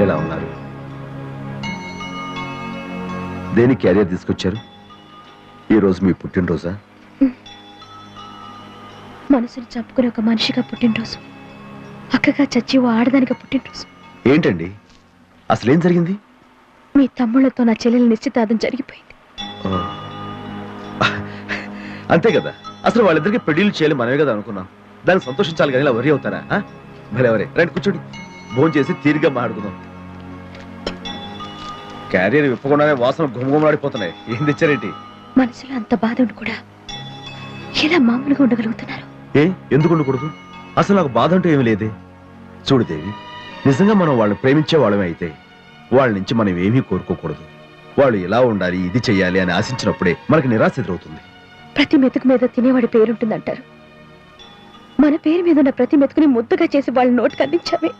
ఎలా ఉన్నారు? దేని క్యారియర్ తీసుకొచ్చారు? ఈ రోజు మీ పుట్టినరోజా? మనసుని చంపుకుని ఒక మనిషిగా పుట్టినరోజు, అక్కగా చచ్చి ఓ ఆడదానిగా పుట్టినరోజు. ఏంటండి అసలేం జరిగింది? మీ తమ్ముళ్లతో నా చెల్లెల నిశ్చితార్థం జరిగిపోయింది. అంతే కదా, అసలు వాళ్ళిద్దరికి పెళ్లిళ్ళు చేయాలి మనమే కదా అనుకున్నాం. దానికి సంతోషించాలి కానీ ఇలా వరి అవుతారా? భలే ఎవరే, రండి కూర్చోండి, భోజనం చేసి తీరిగ్గా మాట్లాడుకుందాం. క్యారియర్ విప్పకుండానే వాసన గుమగుమలాడిపోతున్నాయి. ఏం తెచ్చారేంటి? మనసులో అంత బాధ ఉండి కూడా ఎలా మామూలుగా ఉండగలుగుతున్నారు? ఎందుకు ఉండకూడదు? అసలు నాకు బాధ అంటూ ఏమీ లేదే. చూడు దేవి, నిజంగా మనం వాళ్ళని ప్రేమించే వాళ్ళమే అయితే వాళ్ళ నుంచి మనం ఏమీ కోరుకోకూడదు. వాళ్ళు ఇలా ఉండాలి, ఇది చెయ్యాలి అని ఆశించినప్పుడే మనకి నిరాశ ఎదురవుతుంది. ప్రతి మెతుకు మీద తినేవాడి పేరుంటుందంటారు. మన పేరు మీద ఉన్న ప్రతి మెతుకుని ముద్దుగా చేసి వాళ్ళ నోటికి అందించామే.